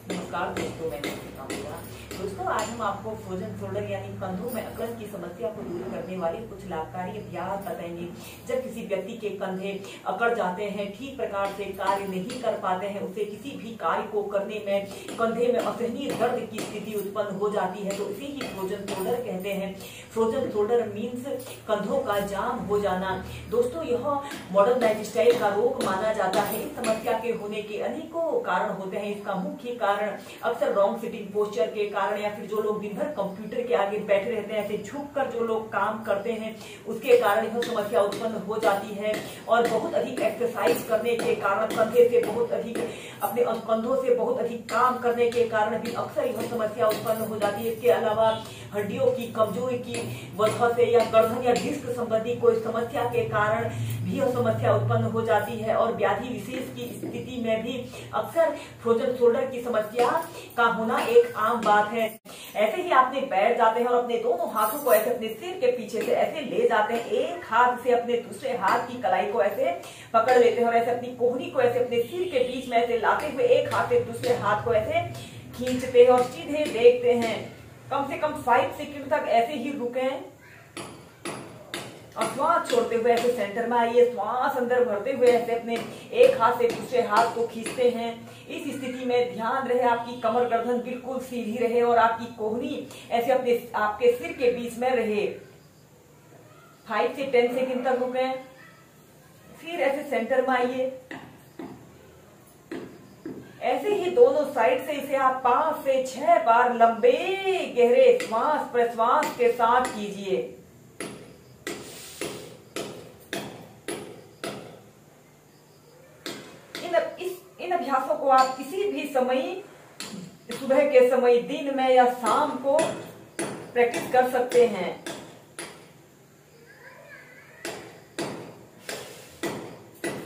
नमस्कार दोस्तों, मैं दोस्तों आज हम आपको फ्रोजन शोल्डर यानी कंधों में अकड़ की समस्या को दूर करने वाले कुछ लाभकारी अभ्यास बताएंगे। जब किसी व्यक्ति के कंधे अकड़ जाते हैं, ठीक प्रकार से कार्य नहीं कर पाते हैं, उसे किसी भी कार्य को करने में कंधे में असहनीय दर्द की स्थिति उत्पन्न हो जाती है, तो इसी ही फ्रोजन शोल्डर कहते हैं। फ्रोजन शोल्डर मीन्स कंधों का जाम हो जाना। दोस्तों यह मॉडर्न लाइफस्टाइल का रोग माना जाता है। इस समस्या के होने के अनेकों कारण होते हैं। इसका मुख्य कारण अक्सर रॉन्ग सिटिंग पोस्चर के कारण, या फिर जो लोग दिन भर कंप्यूटर के आगे बैठे रहते हैं, ऐसे झुककर जो लोग काम करते हैं, उसके कारण यह समस्या उत्पन्न हो जाती है। और बहुत अधिक एक्सरसाइज करने के कारण, कंधे से बहुत अधिक अपने कंधों से बहुत अधिक काम करने के कारण भी अक्सर यह समस्या उत्पन्न हो जाती है। इसके अलावा हड्डियों की कमजोरी की वजह से या गर्दन या डिस्क संबंधी कोई समस्या के कारण भी यह समस्या उत्पन्न हो जाती है। और व्याधि विशेष की स्थिति में भी अक्सर फ्रोजन शोल्डर की समस्या का होना एक आम बात है। ऐसे ही आपने बैठ जाते हैं और अपने दोनों हाथों को ऐसे अपने सिर के पीछे से ऐसे ले जाते हैं, एक हाथ से अपने दूसरे हाथ की कलाई को ऐसे पकड़ लेते हैं और ऐसे अपनी कोहनी को ऐसे अपने सिर के बीच में ऐसे लाते हुए एक हाथ से दूसरे हाथ को ऐसे खींचते हैं और सीधे देखते हैं। कम से कम 5 सेकंड तक ऐसे ही रुके और श्वास छोड़ते हुए ऐसे सेंटर में आइए। श्वास अंदर भरते हुए ऐसे अपने एक हाथ से दूसरे हाथ को खींचते हैं। इस स्थिति में ध्यान रहे आपकी कमर गर्दन बिल्कुल सीधी रहे और आपकी कोहनी ऐसे अपने आपके सिर के बीच में रहे। 5 से 10 सेकंड तक रुके, फिर ऐसे सेंटर में आइए। ऐसे ही दोनों साइड से इसे आप 5 से 6 बार लंबे गहरे श्वास प्रश्वास के साथ कीजिए। इन अभ्यासों को आप किसी भी समय, सुबह के समय, दिन में या शाम को प्रैक्टिस कर सकते हैं।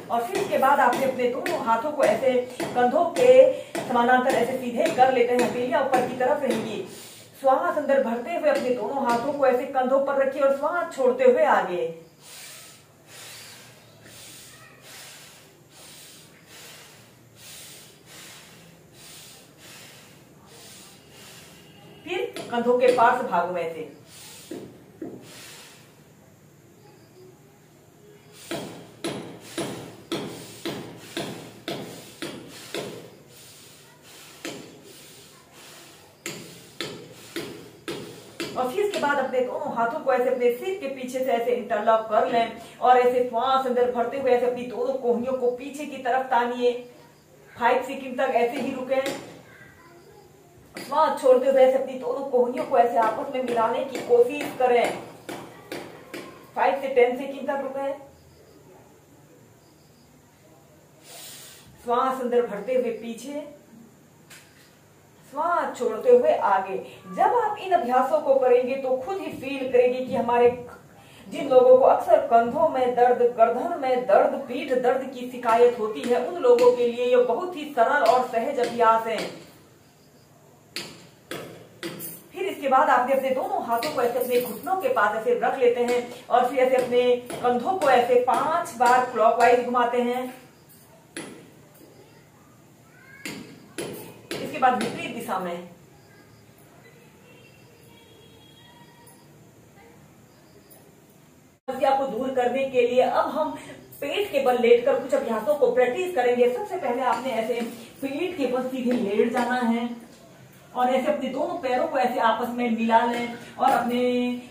और फिर इसके बाद आपने अपने दोनों हाथों को ऐसे कंधों के समानांतर ऐसे सीधे कर लेते हैं। हथेलियां ऊपर की तरफ रहेंगी। श्वास अंदर भरते हुए अपने दोनों हाथों को ऐसे कंधों पर रखिए और श्वास छोड़ते हुए आगे। फिर कंधों के पार्श्व भागों में से और फिर इसके बाद अपने दोनों हाथों को ऐसे अपने सिर के पीछे से ऐसे इंटरलॉक कर लें और ऐसे श्वास अंदर भरते हुए ऐसे अपनी दोनों कोहनियों को पीछे की तरफ तानिए। 5 सेकंड तक ऐसे ही रुके। श्वास छोड़ते हुए ऐसे अपनी दोनों कोहनियों को ऐसे आपस में मिलाने की कोशिश करें। 5 से 10 सेकंड तक रुके। श्वास अंदर भरते हुए पीछे, श्वास छोड़ते हुए आगे। जब आप इन अभ्यासों को करेंगे तो खुद ही फील करेंगे कि हमारे जिन लोगों को अक्सर कंधों में दर्द, गर्दन में दर्द, पीठ दर्द की शिकायत होती है, उन लोगों के लिए ये बहुत ही सरल और सहज अभ्यास है। फिर इसके बाद आपने अपने दोनों हाथों को ऐसे अपने घुटनों के पास ऐसे रख लेते हैं और फिर ऐसे अपने कंधों को ऐसे 5 बार क्लॉकवाइज घुमाते हैं। इसके बाद विपरीत दिशा में समस्या को दूर करने के लिए अब हम पेट के बल लेटकर कुछ अभ्यासों को प्रैक्टिस करेंगे। सबसे पहले आपने ऐसे पेट के बल सीधे लेट जाना है और ऐसे अपने दोनों पैरों को ऐसे आपस में मिला लें और अपने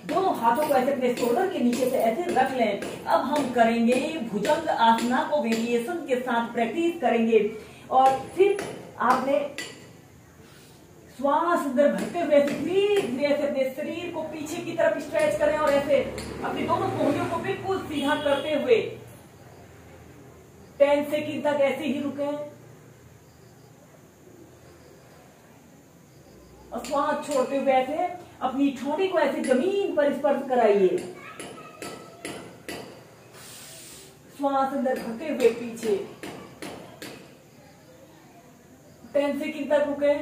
दोनों हाथों को ऐसे अपने शोल्डर के नीचे से ऐसे रख लें। अब हम करेंगे भुजंग आसना को वेरिएशन के साथ प्रैक्टिस करेंगे। और फिर आपने श्वास अंदर भरते हुए धीरे ऐसे अपने शरीर को पीछे की तरफ स्ट्रेच करें और ऐसे अपनी दोनों कोहनियों को बिल्कुल सीधा करते हुए 10 सेकंड तक ऐसे ही रुके और श्वास छोड़ते हुए ऐसे अपनी ठोड़ी को ऐसे जमीन पर स्पर्श कराइए। श्वास अंदर भरते हुए पीछे 10 सेकंड तक रुके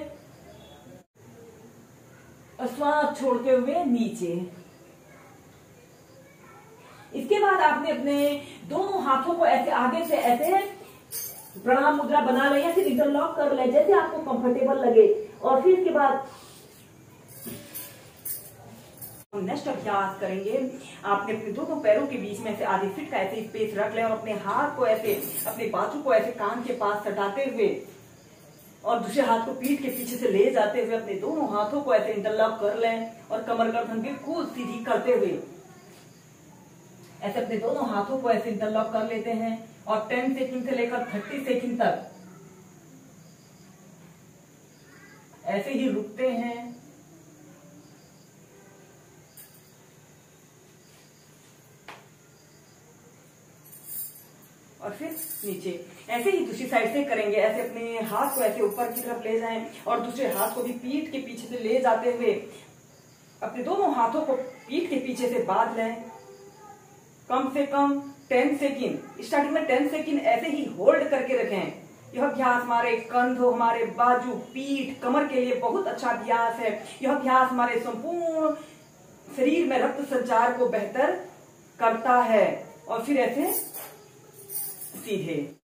और श्वास छोड़ते हुए नीचे। इसके बाद आपने अपने दोनों हाथों को ऐसे आगे से ऐसे प्रणाम मुद्रा बना लें या फिर इंटरलॉक कर लें, जैसे आपको कंफर्टेबल लगे। और फिर इसके बाद नेक्स्ट अभ्यास करेंगे। आपने अपने दोनों पैरों के बीच में से आधे फीट का ऐसे स्पेस रख लें और अपने हाथ को ऐसे, अपने बाजू को ऐसे कान के पास सटाते हुए और दूसरे हाथ को पीठ के पीछे से ले जाते हुए अपने दोनों हाथों को ऐसे इंटरलॉक कर लें और कमर गर्दन बिल्कुल सीधी करते हुए ऐसे अपने दोनों हाथों को ऐसे इंटरलॉक कर लेते हैं और 10 सेकंड से लेकर 30 सेकंड तक ऐसे ही रुकते हैं। और फिर नीचे ऐसे ही दूसरी साइड से करेंगे। ऐसे अपने हाथ को ऐसे ऊपर की तरफ ले जाएं और दूसरे हाथ को भी पीठ के पीछे से ले जाते हुए अपने दोनों हाथों को पीठ के पीछे से बांध लें। कम से कम 10 सेकंड, स्टार्टिंग में 10 सेकंड ऐसे ही होल्ड करके रखें। यह अभ्यास हमारे कंधों, हमारे बाजू, पीठ, कमर के लिए बहुत अच्छा अभ्यास है। यह अभ्यास हमारे संपूर्ण शरीर में रक्त संचार को बेहतर करता है। और फिर ऐसे सीधे